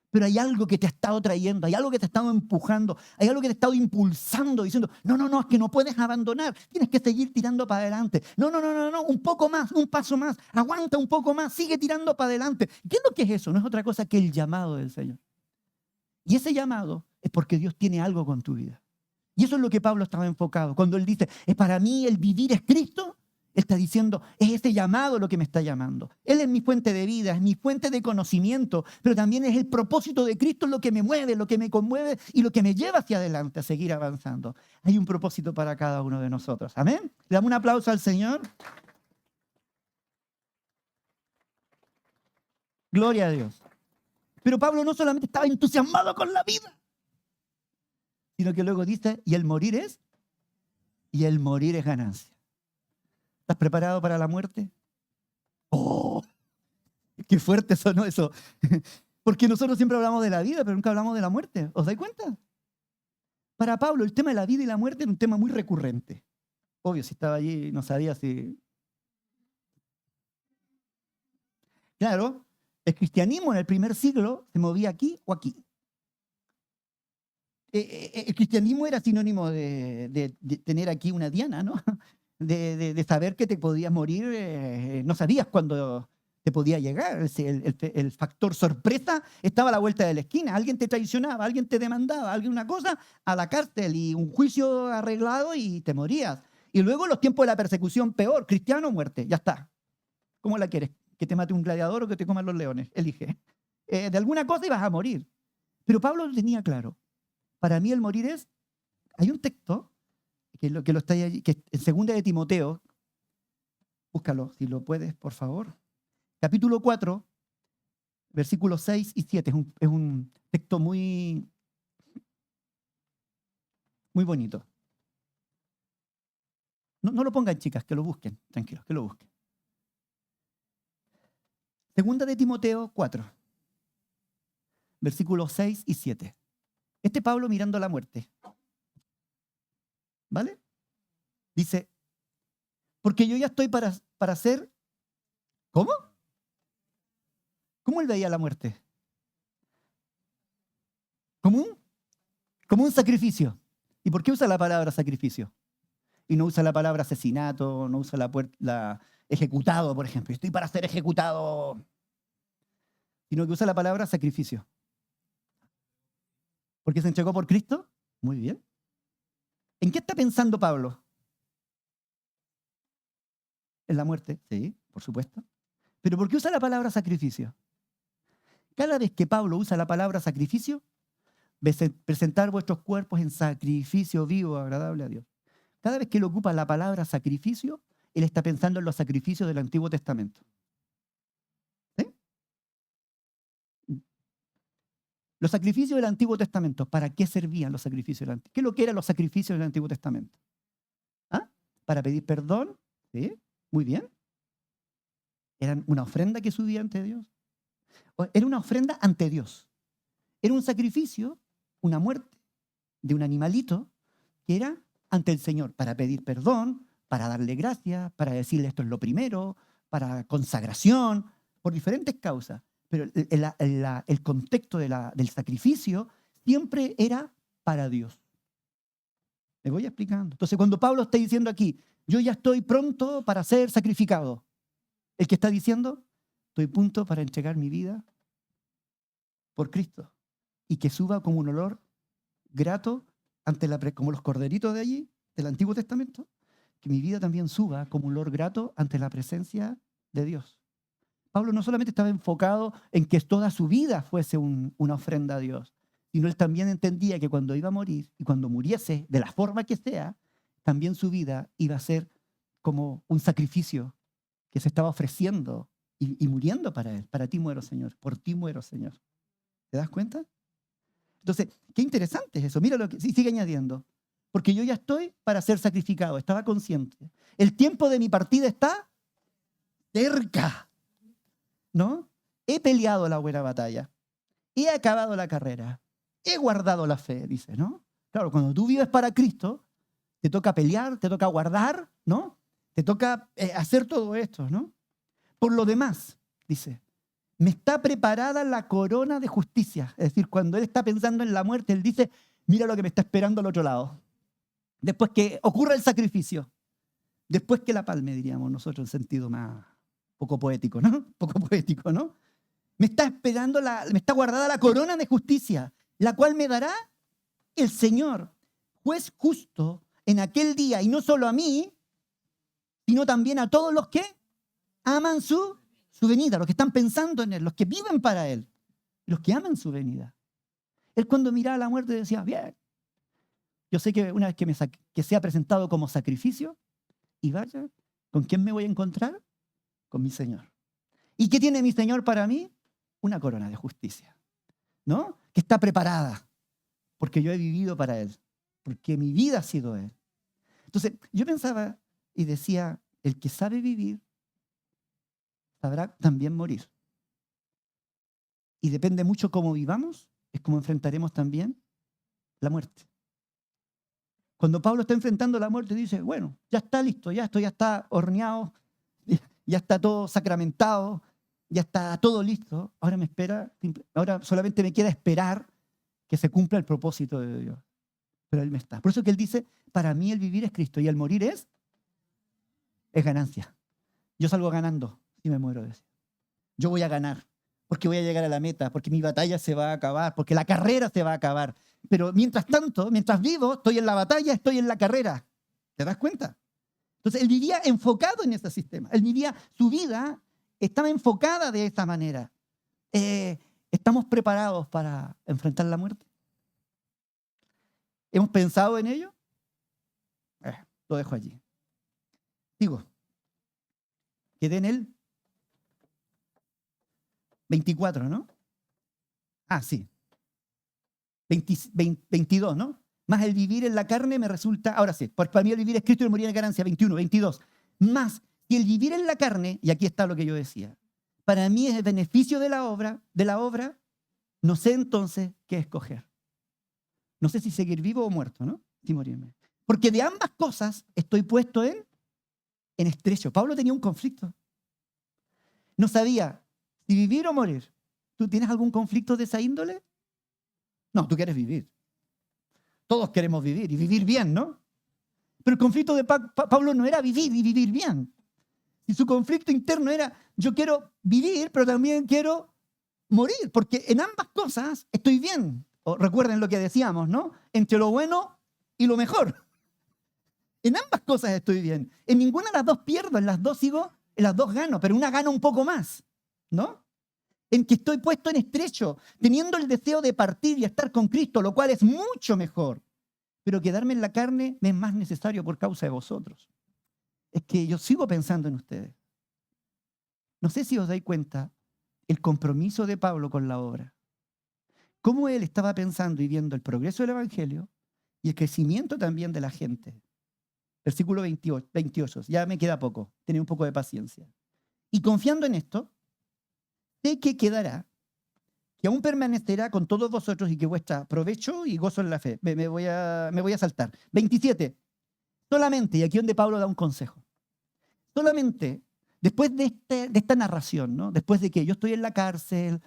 Pero hay algo que te ha estado trayendo, hay algo que te ha estado empujando, hay algo que te ha estado impulsando, diciendo, no, es que no puedes abandonar, tienes que seguir tirando para adelante. No, un poco más, un paso más, aguanta un poco más, sigue tirando para adelante. ¿Qué es lo que es eso? No es otra cosa que el llamado del Señor. Y ese llamado es porque Dios tiene algo con tu vida. Y eso es lo que Pablo estaba enfocado. Cuando él dice, es para mí el vivir es Cristo, él está diciendo, es ese llamado lo que me está llamando. Él es mi fuente de vida, es mi fuente de conocimiento, pero también es el propósito de Cristo lo que me mueve, lo que me conmueve y lo que me lleva hacia adelante a seguir avanzando. Hay un propósito para cada uno de nosotros. Amén. Le damos un aplauso al Señor. Gloria a Dios. Pero Pablo no solamente estaba entusiasmado con la vida, sino que luego dice, y el morir es ganancia. ¿Estás preparado para la muerte? ¡Oh! ¡Qué fuerte sonó eso! Porque nosotros siempre hablamos de la vida, pero nunca hablamos de la muerte. ¿Os dais cuenta? Para Pablo, el tema de la vida y la muerte era un tema muy recurrente. Obvio, si estaba allí, no sabía si... Claro, el cristianismo en el primer siglo se movía aquí o aquí. El cristianismo era sinónimo de tener aquí una diana, ¿no? De saber que te podías morir, no sabías cuándo te podía llegar. El factor sorpresa estaba a la vuelta de la esquina. Alguien te traicionaba, alguien te demandaba, alguna cosa, a la cárcel y un juicio arreglado y te morías. Y luego los tiempos de la persecución, peor, cristiano, muerte, ya está. ¿Cómo la quieres? ¿Que te mate un gladiador o que te coman los leones? Elige. De alguna cosa ibas a morir. Pero Pablo lo tenía claro. Para mí el morir es... Hay un texto que lo está allí, que en 2 de Timoteo, búscalo si lo puedes, por favor. Capítulo 4, versículos 6 y 7. Es un texto muy, muy bonito. No lo pongan, chicas, que lo busquen, tranquilos, que lo busquen. 2 de Timoteo 4, versículos 6 y 7. Pablo mirando la muerte. ¿Vale? Dice, porque yo ya estoy para ser... ¿Cómo? ¿Cómo él veía la muerte? Como un sacrificio. ¿Y por qué usa la palabra sacrificio? Y no usa la palabra asesinato, no usa la ejecutado, por ejemplo. Estoy para ser ejecutado. Sino que usa la palabra sacrificio. ¿Porque se entregó por Cristo? Muy bien. ¿En qué está pensando Pablo? En la muerte, sí, por supuesto. ¿Pero por qué usa la palabra sacrificio? Cada vez que Pablo usa la palabra sacrificio, presentar vuestros cuerpos en sacrificio vivo, agradable a Dios. Cada vez que él ocupa la palabra sacrificio, él está pensando en los sacrificios del Antiguo Testamento. ¿Sí? Los sacrificios del Antiguo Testamento, ¿para qué servían los sacrificios del Antiguo Testamento? ¿Qué es lo que eran los sacrificios del Antiguo Testamento? ¿Ah? ¿Para pedir perdón? ¿Sí? Muy bien. ¿Eran una ofrenda que subía ante Dios? Era una ofrenda ante Dios. Era un sacrificio, una muerte de un animalito que era ante el Señor para pedir perdón, para darle gracias, para decirle esto es lo primero, para consagración, por diferentes causas. Pero el contexto del sacrificio siempre era para Dios. Me voy explicando. Entonces, cuando Pablo está diciendo aquí, yo ya estoy pronto para ser sacrificado, el que está diciendo, estoy pronto para entregar mi vida por Cristo y que suba como un olor grato como los corderitos de allí, del Antiguo Testamento, que mi vida también suba como un olor grato ante la presencia de Dios. Pablo no solamente estaba enfocado en que toda su vida fuese una ofrenda a Dios, sino él también entendía que cuando iba a morir y cuando muriese, de la forma que sea, también su vida iba a ser como un sacrificio que se estaba ofreciendo y muriendo para él. Para ti muero, Señor. Por ti muero, Señor. ¿Te das cuenta? Entonces, qué interesante es eso. Mira lo que sigue añadiendo. Porque yo ya estoy para ser sacrificado. Estaba consciente. El tiempo de mi partida está cerca. ¿No? He peleado la buena batalla. He acabado la carrera. He guardado la fe, dice, ¿no? Claro, cuando tú vives para Cristo, te toca pelear, te toca guardar, ¿no? Te toca hacer todo esto, ¿no? Por lo demás, dice, me está preparada la corona de justicia. Es decir, cuando él está pensando en la muerte, él dice, mira lo que me está esperando al otro lado. Después que ocurra el sacrificio. Después que la palme, diríamos nosotros, en sentido más poco poético, ¿no? Poco poético, ¿no? Me está guardada la corona de justicia, la cual me dará el Señor, juez justo, en aquel día, y no solo a mí, sino también a todos los que aman su venida, los que están pensando en Él, los que viven para Él, los que aman su venida. Él cuando miraba la muerte decía, bien, yo sé que una vez que sea presentado como sacrificio, y vaya, ¿con quién me voy a encontrar? Con mi Señor. ¿Y qué tiene mi Señor para mí? Una corona de justicia, ¿no? Que está preparada, porque yo he vivido para Él, porque mi vida ha sido Él. Entonces, yo pensaba y decía, el que sabe vivir, sabrá también morir. Y depende mucho cómo vivamos, es como enfrentaremos también la muerte. Cuando Pablo está enfrentando la muerte, dice, bueno, ya está listo, esto ya está horneado, ya está todo sacramentado, ya está todo listo. Ahora solamente me queda esperar que se cumpla el propósito de Dios. Pero Él me está. Por eso que Él dice, para mí el vivir es Cristo y el morir es ganancia. Yo salgo ganando si me muero. Yo voy a ganar, porque voy a llegar a la meta, porque mi batalla se va a acabar, porque la carrera se va a acabar. Pero mientras tanto, mientras vivo, estoy en la batalla, estoy en la carrera. ¿Te das cuenta? Entonces, él vivía enfocado en ese sistema. Él vivía, su vida estaba enfocada de esta manera. ¿Estamos preparados para enfrentar la muerte? ¿Hemos pensado en ello? Lo dejo allí. Digo, quedé en el 24, ¿no? Ah, sí. 22, ¿no? Más el vivir en la carne me resulta, ahora sí, porque para mí el vivir es Cristo y el morir en ganancia, 21, 22. Más que el vivir en la carne, y aquí está lo que yo decía, para mí es el beneficio de la obra, no sé entonces qué escoger. No sé si seguir vivo o muerto, ¿no? Si morirme. Porque de ambas cosas estoy puesto en estrecho. Pablo tenía un conflicto. No sabía si vivir o morir. ¿Tú tienes algún conflicto de esa índole? No, tú quieres vivir. Todos queremos vivir y vivir bien, ¿no? Pero el conflicto de Pablo no era vivir y vivir bien. Y su conflicto interno era, yo quiero vivir, pero también quiero morir, porque en ambas cosas estoy bien. O recuerden lo que decíamos, ¿no? Entre lo bueno y lo mejor. En ambas cosas estoy bien. En ninguna de las dos pierdo, en las dos sigo, en las dos gano, pero una gana un poco más, ¿no? En que estoy puesto en estrecho, teniendo el deseo de partir y estar con Cristo, lo cual es mucho mejor. Pero quedarme en la carne me es más necesario por causa de vosotros. Es que yo sigo pensando en ustedes. No sé si os dais cuenta el compromiso de Pablo con la obra. Cómo él estaba pensando y viendo el progreso del Evangelio y el crecimiento también de la gente. Versículo 28, ya me queda poco, tened un poco de paciencia. Y confiando en esto, sé que quedará, que aún permanecerá con todos vosotros y que vuestra provecho y gozo en la fe. Me voy a saltar. 27. Solamente, y aquí es donde Pablo da un consejo. Solamente, después de esta narración, ¿no? Después de que yo estoy en la cárcel,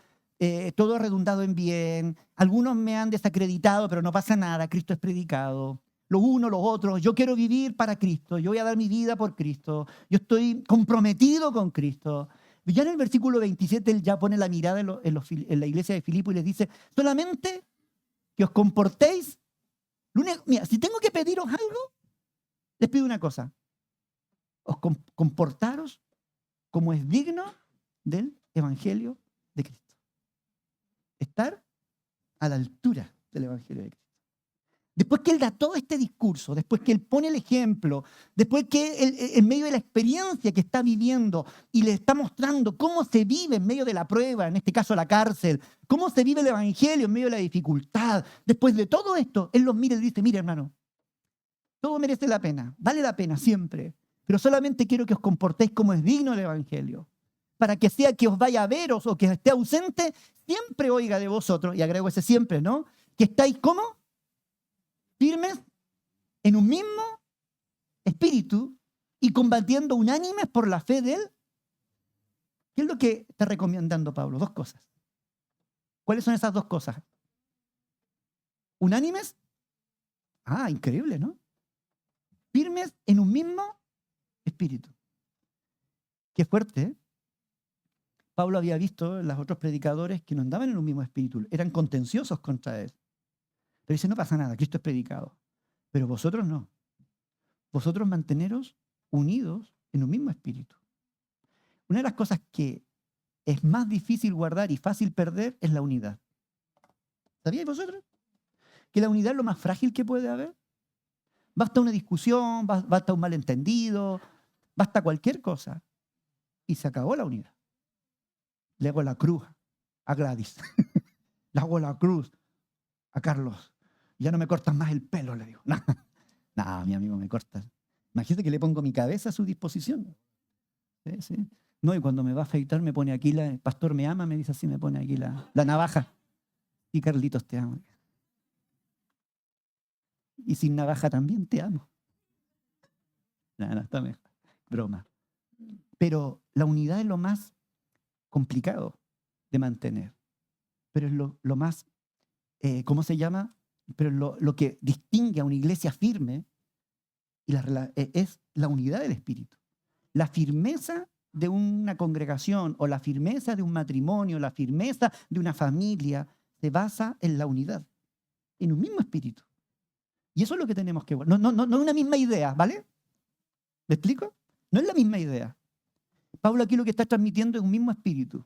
todo ha redundado en bien, algunos me han desacreditado, pero no pasa nada, Cristo es predicado. Los unos, los otros, yo quiero vivir para Cristo, yo voy a dar mi vida por Cristo, yo estoy comprometido con Cristo. Ya en el versículo 27 él ya pone la mirada en la iglesia de Filipo y les dice, solamente que os comportéis. Mira, si tengo que pediros algo, les pido una cosa. Os comportaros como es digno del Evangelio de Cristo. Estar a la altura del Evangelio de Cristo. Después que él da todo este discurso, después que él pone el ejemplo, después que él, en medio de la experiencia que está viviendo y le está mostrando cómo se vive en medio de la prueba, en este caso la cárcel, cómo se vive el Evangelio en medio de la dificultad, después de todo esto, él los mira y dice, mire hermano, todo merece la pena, vale la pena siempre, pero solamente quiero que os comportéis como es digno el Evangelio, para que sea que os vaya a veros o que esté ausente, siempre oiga de vosotros, y agrego ese siempre, ¿no? Que estáis ¿cómo? Firmes en un mismo espíritu y combatiendo unánimes por la fe de él. ¿Qué es lo que está recomendando Pablo? Dos cosas. ¿Cuáles son esas dos cosas? ¿Unánimes? Ah, increíble, ¿no? Firmes en un mismo espíritu. Qué fuerte, ¿eh? Pablo había visto en los otros predicadores que no andaban en un mismo espíritu, eran contenciosos contra él. Pero dice, no pasa nada, Cristo es predicado. Pero vosotros no. Vosotros manteneros unidos en un mismo espíritu. Una de las cosas que es más difícil guardar y fácil perder es la unidad. ¿Sabíais vosotros? Que la unidad es lo más frágil que puede haber. Basta una discusión, basta un malentendido, basta cualquier cosa. Y se acabó la unidad. Le hago la cruz a Gladys. Le hago la cruz a Carlos. Ya no me cortas más el pelo, le digo. No, mi amigo me corta. Imagínate que le pongo mi cabeza a su disposición. Sí, sí. No, y cuando me va a afeitar me pone aquí, el pastor me ama, me dice así, me pone aquí la navaja. Y Carlitos, te amo. Y sin navaja también te amo. No, está mejor. Broma. Pero la unidad es lo más complicado de mantener. Pero es lo más, ¿cómo se llama? Pero lo que distingue a una iglesia firme es la unidad del espíritu. La firmeza de una congregación o la firmeza de un matrimonio, la firmeza de una familia se basa en la unidad, en un mismo espíritu. Y eso es lo que tenemos que guardar. No es una misma idea, ¿vale? ¿Me explico? No es la misma idea. Pablo aquí lo que está transmitiendo es un mismo espíritu.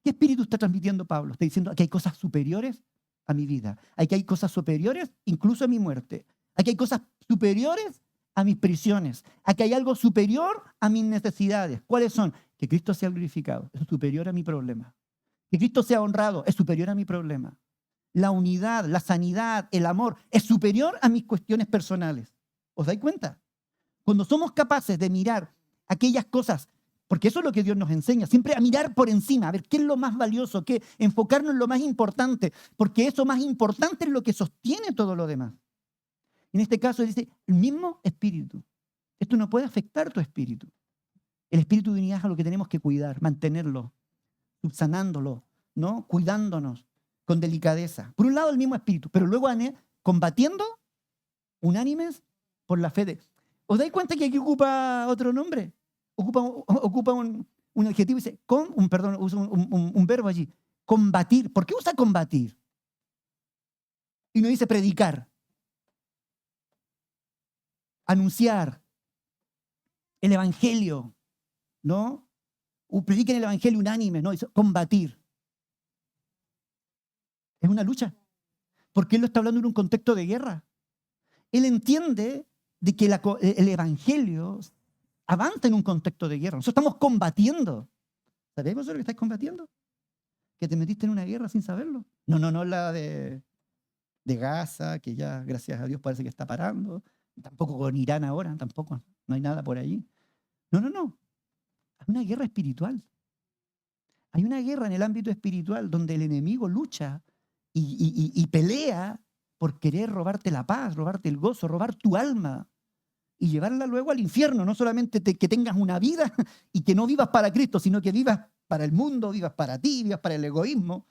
¿Qué espíritu está transmitiendo Pablo? Está diciendo que hay cosas superiores a mi vida. Aquí hay cosas superiores incluso a mi muerte. Aquí hay cosas superiores a mis prisiones, a que hay algo superior a mis necesidades. ¿Cuáles son? Que Cristo sea glorificado, es superior a mi problema. Que Cristo sea honrado, es superior a mi problema. La unidad, la sanidad, el amor, es superior a mis cuestiones personales. ¿Os dais cuenta? Cuando somos capaces de mirar aquellas cosas, porque eso es lo que Dios nos enseña, siempre a mirar por encima, a ver qué es lo más valioso, qué, enfocarnos en lo más importante, porque eso más importante es lo que sostiene todo lo demás. En este caso dice, el mismo espíritu. Esto no puede afectar tu espíritu. El espíritu de unidad es lo que tenemos que cuidar, mantenerlo, subsanándolo, ¿no? Cuidándonos con delicadeza. Por un lado el mismo espíritu, pero luego combatiendo, unánimes por la fe de... ¿Os dais cuenta que aquí ocupa otro nombre? Ocupa un adjetivo y dice, usa un verbo allí. Combatir. ¿Por qué usa combatir? Y no dice predicar. Anunciar el evangelio, ¿no? Prediquen el evangelio unánime, ¿no? Dice combatir. Es una lucha. Porque él lo está hablando en un contexto de guerra. Él entiende de que el evangelio avanza en un contexto de guerra. Nosotros estamos combatiendo. ¿Sabéis vosotros que estáis combatiendo? ¿Que te metiste en una guerra sin saberlo? No la de Gaza, que ya, gracias a Dios, parece que está parando. Tampoco con Irán ahora, tampoco. No hay nada por allí. No. Hay una guerra espiritual. Hay una guerra en el ámbito espiritual donde el enemigo lucha y pelea por querer robarte la paz, robarte el gozo, robar tu alma y llevarla luego al infierno. No solamente que tengas una vida y que no vivas para Cristo, sino que vivas para el mundo, vivas para ti, vivas para el egoísmo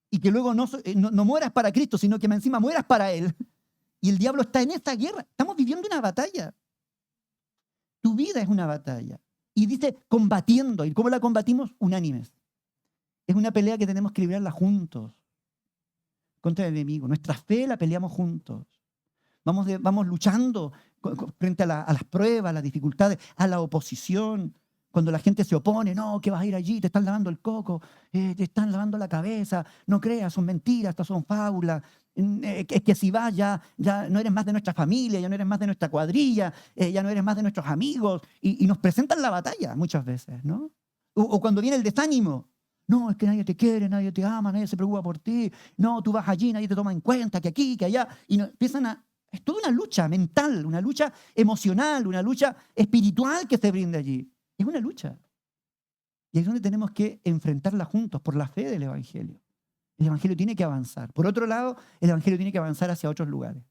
y que luego no mueras para Cristo, sino que encima mueras para Él. Y el diablo está en esta guerra. Estamos viviendo una batalla. Tu vida es una batalla. Y dice combatiendo. ¿Y cómo la combatimos? Unánimes. Es una pelea que tenemos que librarla juntos contra el enemigo. Nuestra fe la peleamos juntos. Vamos luchando frente a las pruebas, a las dificultades, a la oposición. Cuando la gente se opone, no, que vas a ir allí, te están lavando el coco, te están lavando la cabeza, no creas, son mentiras, estas son fábulas. Es que si vas ya no eres más de nuestra familia, ya no eres más de nuestra cuadrilla, ya no eres más de nuestros amigos. Y nos presentan la batalla muchas veces, ¿no? O cuando viene el desánimo. No, es que nadie te quiere, nadie te ama, nadie se preocupa por ti. No, tú vas allí, nadie te toma en cuenta, que aquí, que allá. Y es toda una lucha mental, una lucha emocional, una lucha espiritual que se brinda allí. Es una lucha. Y ahí es donde tenemos que enfrentarla juntos por la fe del Evangelio. El Evangelio tiene que avanzar. Por otro lado, el Evangelio tiene que avanzar hacia otros lugares.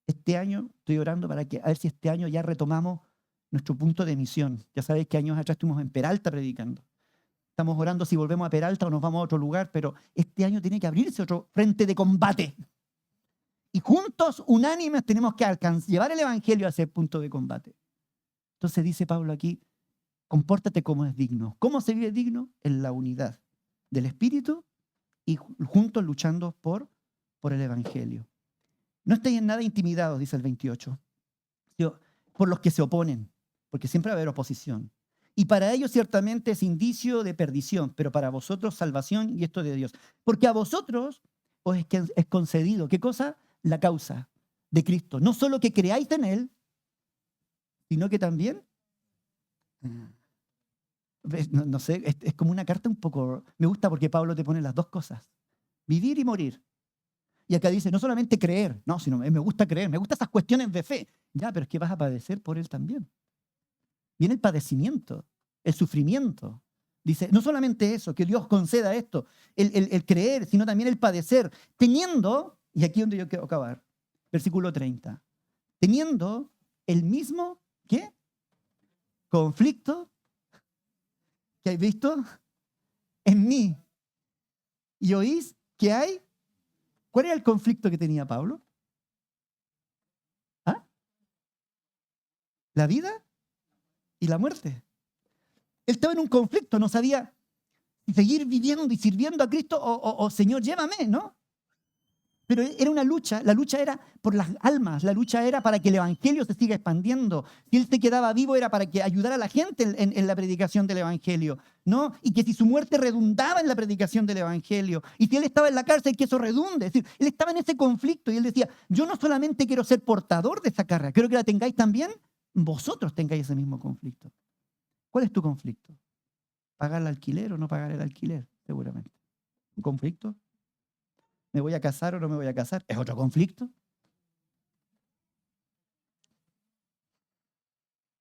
Este año estoy orando para que, a ver si este año ya retomamos nuestro punto de misión. Ya sabéis que años atrás estuvimos en Peralta predicando. Estamos orando si volvemos a Peralta o nos vamos a otro lugar, pero este año tiene que abrirse otro frente de combate. Y juntos, unánimes, tenemos que llevar el Evangelio a ese punto de combate. Entonces dice Pablo aquí, compórtate como es digno. ¿Cómo se vive digno? En la unidad del Espíritu y juntos luchando por el Evangelio. No estéis en nada intimidados, dice el 28, por los que se oponen, porque siempre va a haber oposición. Y para ellos ciertamente es indicio de perdición, pero para vosotros salvación y esto de Dios. Porque a vosotros os es concedido, ¿qué cosa? La causa de Cristo. No solo que creáis en Él, sino que también... No sé, es como una carta un poco... Me gusta porque Pablo te pone las dos cosas. Vivir y morir. Y acá dice, no solamente creer, no, sino me gusta creer, me gustan esas cuestiones de fe. Ya, pero es que vas a padecer por Él también. Viene el padecimiento, el sufrimiento. Dice, no solamente eso, que Dios conceda esto, el creer, sino también el padecer. Teniendo, y aquí es donde yo quiero acabar, versículo 30, teniendo el mismo, ¿qué? Conflicto que habéis visto en mí. Y oís que hay. ¿Cuál era el conflicto que tenía Pablo? ¿Ah? La vida y la muerte. Él estaba en un conflicto, no sabía si seguir viviendo y sirviendo a Cristo o Señor, llévame, ¿no? Pero era una lucha, la lucha era por las almas, la lucha era para que el evangelio se siga expandiendo. Si él se quedaba vivo era para que ayudara a la gente en la predicación del evangelio, ¿no? Y que si su muerte redundaba en la predicación del evangelio, y si él estaba en la cárcel, que eso redunde. Es decir, él estaba en ese conflicto y él decía, yo no solamente quiero ser portador de esa carga, quiero que la tengáis también, vosotros tengáis ese mismo conflicto. ¿Cuál es tu conflicto? ¿Pagar el alquiler o no pagar el alquiler? Seguramente. ¿Un conflicto? ¿Me voy a casar o no me voy a casar? ¿Es otro conflicto?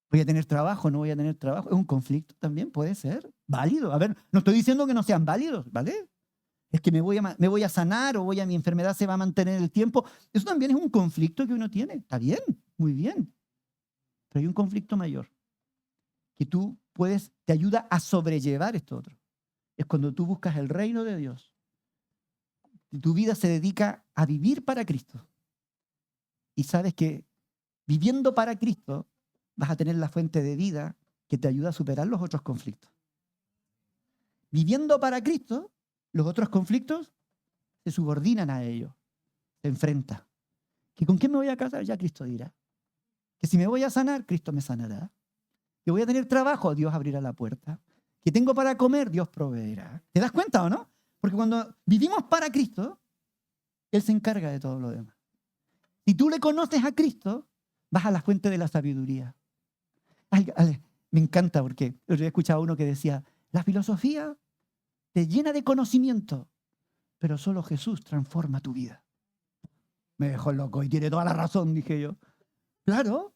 ¿Voy a tener trabajo o no voy a tener trabajo? ¿Es un conflicto también? Puede ser. Válido. A ver, no estoy diciendo que no sean válidos, ¿vale? Es que me voy a sanar o mi enfermedad se va a mantener el tiempo. Eso también es un conflicto que uno tiene. Está bien, muy bien. Pero hay un conflicto mayor que te ayuda a sobrellevar esto otro. Es cuando tú buscas el reino de Dios. Tu vida se dedica a vivir para Cristo. Y sabes que viviendo para Cristo vas a tener la fuente de vida que te ayuda a superar los otros conflictos. Viviendo para Cristo, los otros conflictos se subordinan a ellos, se enfrentan. ¿Que con quién me voy a casar? Ya Cristo dirá. Que si me voy a sanar, Cristo me sanará. Que voy a tener trabajo, Dios abrirá la puerta. Que tengo para comer, Dios proveerá. ¿Te das cuenta o no? Porque cuando vivimos para Cristo, Él se encarga de todo lo demás. Si tú le conoces a Cristo, vas a la fuente de la sabiduría. Me encanta porque yo he escuchado a uno que decía, la filosofía te llena de conocimiento, pero solo Jesús transforma tu vida. Me dejó loco y tiene toda la razón, dije yo. Claro,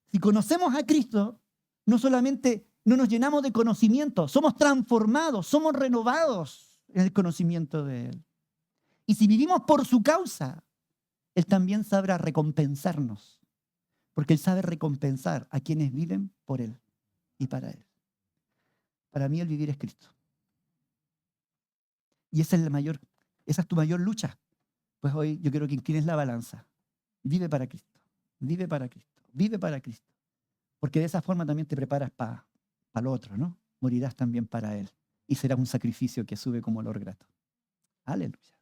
si conocemos a Cristo, no solamente no nos llenamos de conocimiento, somos transformados, somos renovados en el conocimiento de Él. Y si vivimos por su causa, Él también sabrá recompensarnos, porque Él sabe recompensar a quienes viven por Él y para Él. Para mí el vivir es Cristo. Y esa es tu mayor lucha. Pues hoy yo quiero que inclines la balanza. Vive para Cristo, vive para Cristo, vive para Cristo. Porque de esa forma también te preparas para el otro, ¿no? Morirás también para Él. Y será un sacrificio que sube como olor grato. Aleluya.